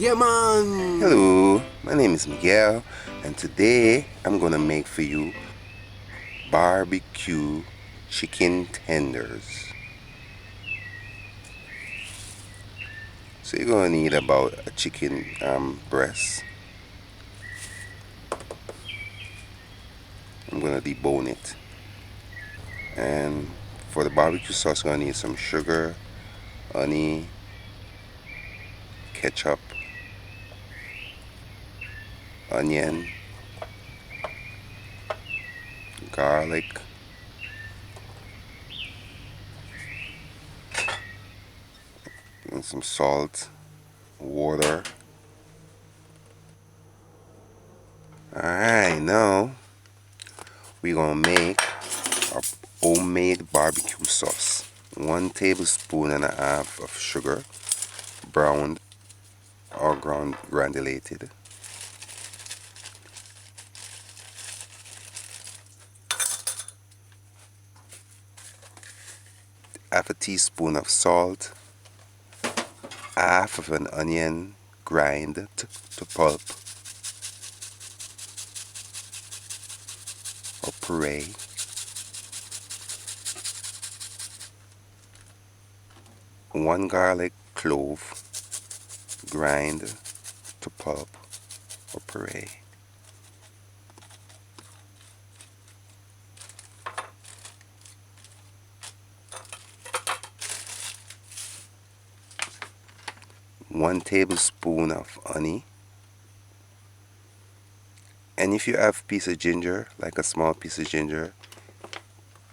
Yeah, man. Hello, my name is Miguel, and today I'm gonna make for you barbecue chicken tenders. So you're gonna need about a chicken breast. I'm gonna debone it, and for the barbecue sauce, you're gonna need some sugar, honey, ketchup, onion, garlic, and some salt, water. Alright, now we're gonna make a homemade barbecue sauce. 1 tablespoon and a half of sugar, browned or granulated. Half a teaspoon of salt, half of an onion grind to pulp or puree, 1 garlic clove grind to pulp or puree. One tablespoon of honey, and if you have piece of ginger, like a small piece of ginger,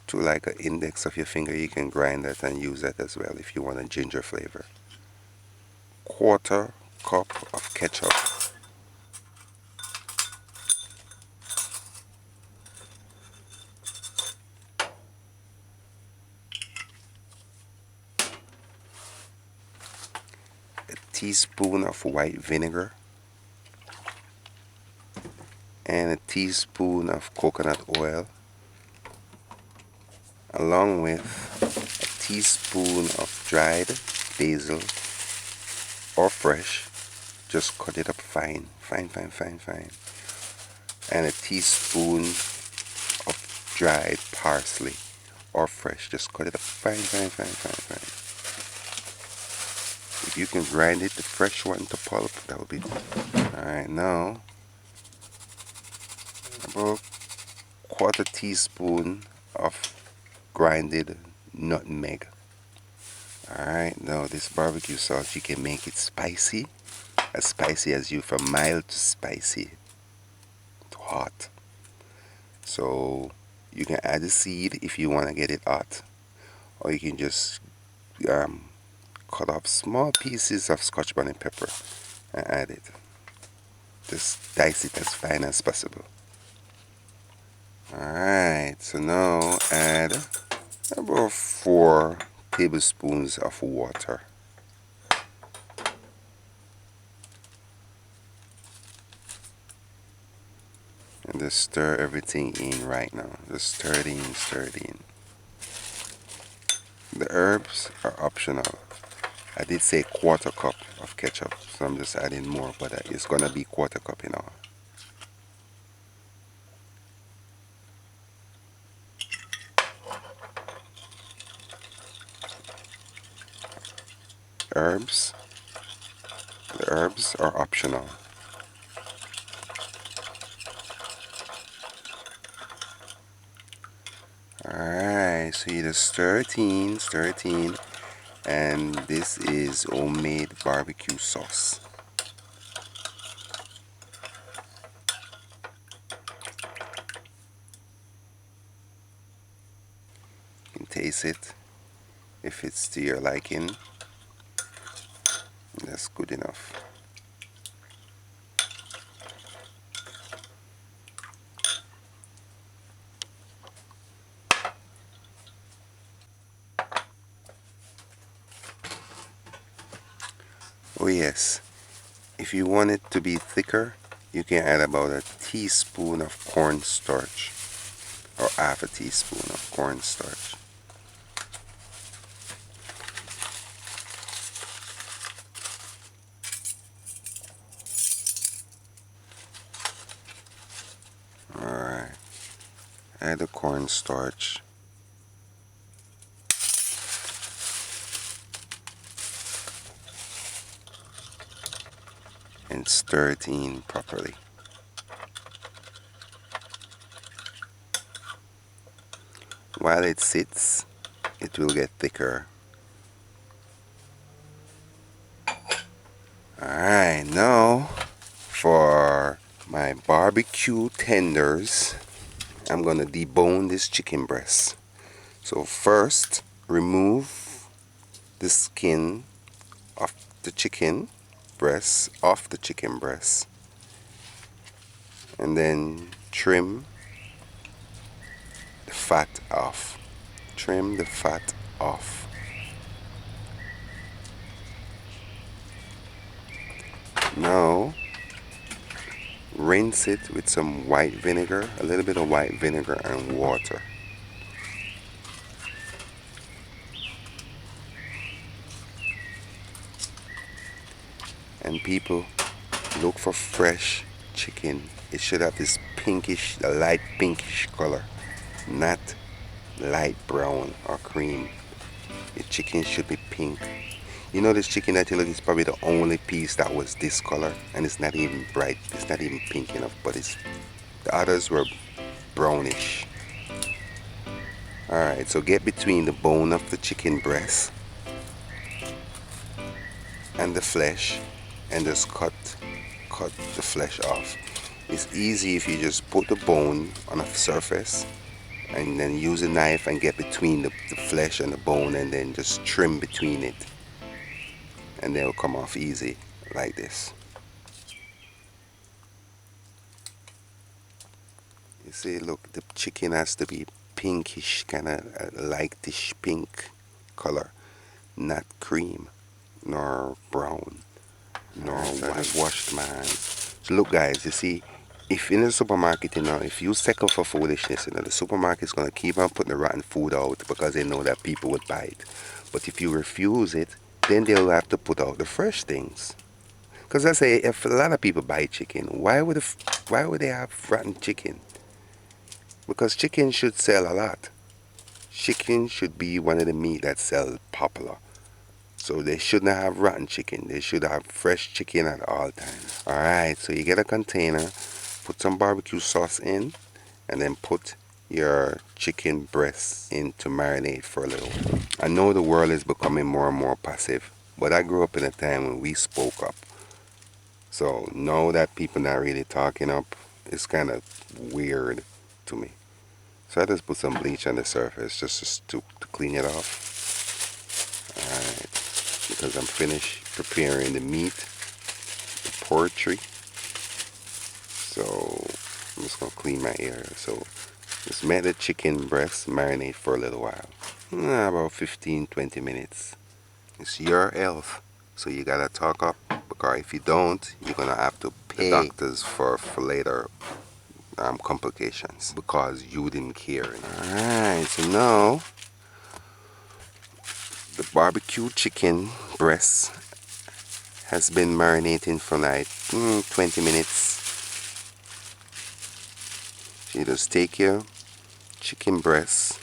to like an index of your finger, you can grind that and use that as well if you want a ginger flavor. 1/4 cup of ketchup, a teaspoon of white vinegar, and a teaspoon of coconut oil, along with a teaspoon of dried basil or fresh. Just cut it up fine, fine, and a teaspoon of dried parsley or fresh. Just cut it up fine. If you can grind it, the fresh one to pulp, that would be good. Alright, now about 1/4 teaspoon of grinded nutmeg. Alright, now this barbecue sauce, you can make it spicy as you, from mild to spicy to hot. So you can add the seed if you want to get it hot, or you can just cut off small pieces of scotch bonnet pepper and add it. Just dice it as fine as possible. Alright, so now add about 4 tablespoons of water. And just stir everything in right now. Just stir it in. The herbs are optional. I did say 1/4 cup of ketchup, so I'm just adding more, but it's gonna be 1/4 cup in all. Herbs, the herbs are optional. Alright, so you just stir it in, and this is homemade barbecue sauce. You can taste it. If it's to your liking, that's good enough. Oh yes, if you want it to be thicker, you can add about a teaspoon of cornstarch, or half a teaspoon of cornstarch. Add the cornstarch. And stir it in properly. While it sits, it will get thicker. Alright, now for my barbecue tenders, I'm gonna debone this chicken breast. So first, remove the skin of the chicken breast off the chicken breast, and then trim the fat off. Trim the fat off. Now rinse it with some white vinegar, a little bit of white vinegar and water. And people, look for fresh chicken. It should have this pinkish, a light pinkish color, not light brown or cream. The chicken should be pink. You know, this chicken that you look is probably the only piece that was this color, and it's not even bright, it's not even pink enough, but the others were brownish. Alright, so get between the bone of the chicken breast and the flesh and just cut the flesh off. It's easy if you just put the bone on a surface and then use a knife and get between the flesh and the bone and then just trim between it, and they'll come off easy like this. You see, look, the chicken has to be pinkish, kind of a lightish pink color, not cream nor brown nor white. Washed my hands. So look guys, you see, if in the supermarket, you know, if you settle for foolishness, you know, the supermarket's going to keep on putting the rotten food out because they know that people would buy it. But if you refuse it, then they'll have to put out the fresh things. Because I say, if a lot of people buy chicken, why would they have rotten chicken? Because chicken should sell a lot. Chicken should be one of the meat that sells popular. So they shouldn't have rotten chicken. They should have fresh chicken at all times. Alright, so you get a container, put some barbecue sauce in, and then put your chicken breasts in to marinate for a little. I know the world is becoming more and more passive, but I grew up in a time when we spoke up. So now that people not really talking up, it's kind of weird to me. So I just put some bleach on the surface just to clean it off. Alright, because I'm finished preparing the meat, the poultry. So I'm just going to clean my area. So just let the chicken breast marinate for a little while. About 15-20 minutes. It's your health. So you got to talk up, because if you don't, you're going to have to pay the doctors for later complications because you didn't care. Alright, so now the barbecue chicken breast has been marinating for like 20 minutes. So you just take your chicken breast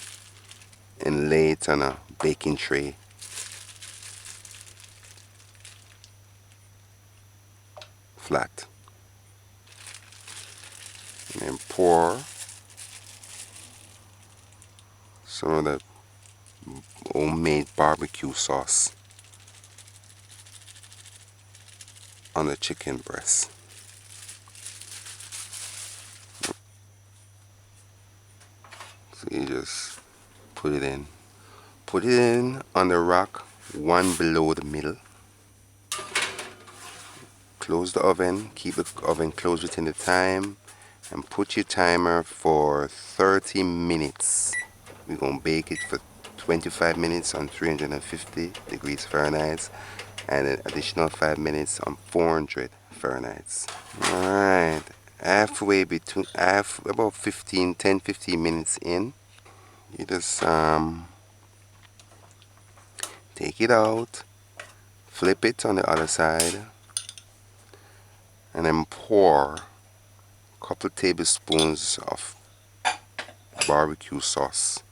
and lay it on a baking tray. Flat. And then pour some of the homemade barbecue sauce on the chicken breast. So you just put it in. Put it in on the rack, one below the middle. Close the oven, keep the oven closed within the time, and put your timer for 30 minutes. We're going to bake it for 25 minutes on 350 degrees Fahrenheit and an additional 5 minutes on 400 Fahrenheit. Alright, halfway between, about 10-15 minutes in, you just take it out, flip it on the other side, and then pour a couple tablespoons of barbecue sauce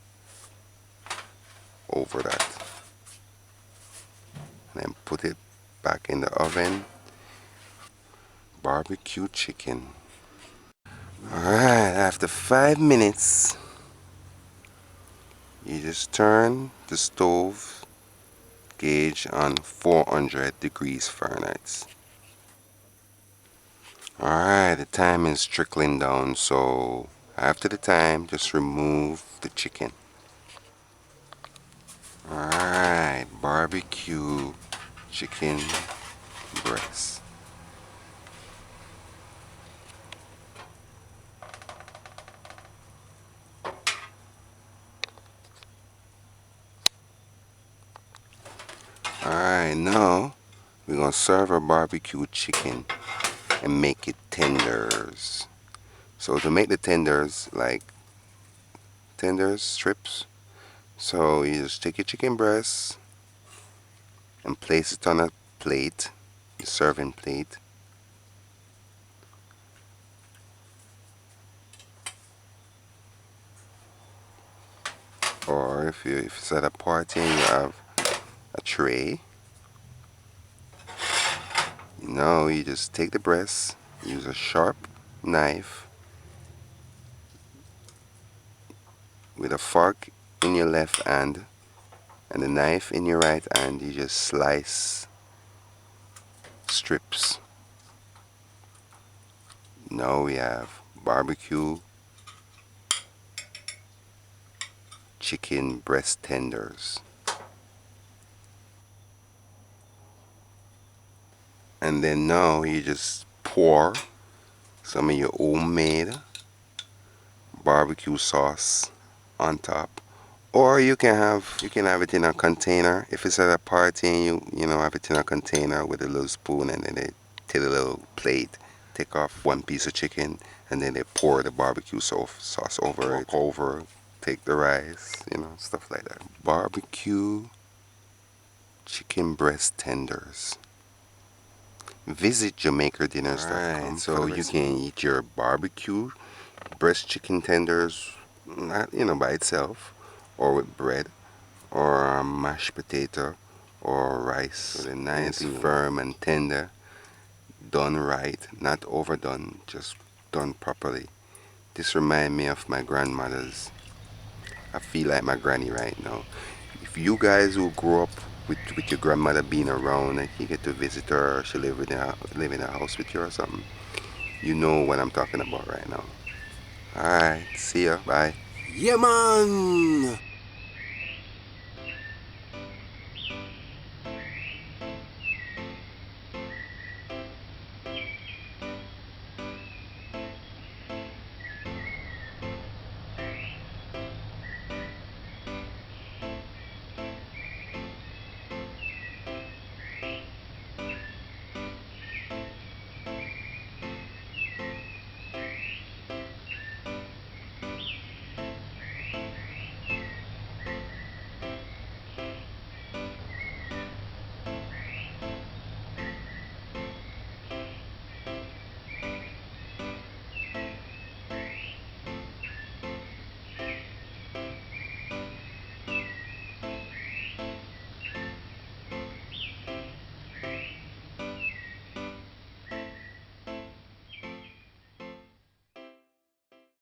over that, and then put it back in the oven. Barbecue chicken. Alright, after 5 minutes, you just turn the stove gauge on 400 degrees Fahrenheit. Alright, the time is trickling down, so after the time, just remove the chicken. Alright, barbecue chicken breast. Alright, now we're gonna serve our barbecue chicken and make it tenders. So to make the tenders, like tenders strips, so you just take your chicken breast and place it on a plate, your serving plate. Or if it's at a party and you have a tray, you just take the breast, use a sharp knife with a fork in your left hand and a knife in your right hand. You just slice strips. Now we have barbecue chicken breast tenders. And then now you just pour some of your homemade barbecue sauce on top. Or you can have it in a container. If it's at a party and you have it in a container with a little spoon, and then they take a little plate, take off one piece of chicken, and then they pour the barbecue sauce over it. Take the rice, stuff like that. Barbecue chicken breast tenders. Visit JamaicaDinners.com. Alright, so you can eat your barbecue breast chicken tenders, not by itself, or with bread, or mashed potato, or rice. So they're nice, firm, and tender, done right, not overdone, just done properly. This reminds me of my grandmother's. I feel like my granny right now. If you guys who grew up with your grandmother being around and you get to visit her, or she live in a house with you or something, you know what I'm talking about right now. Alright, see ya. Bye. Yeah, man.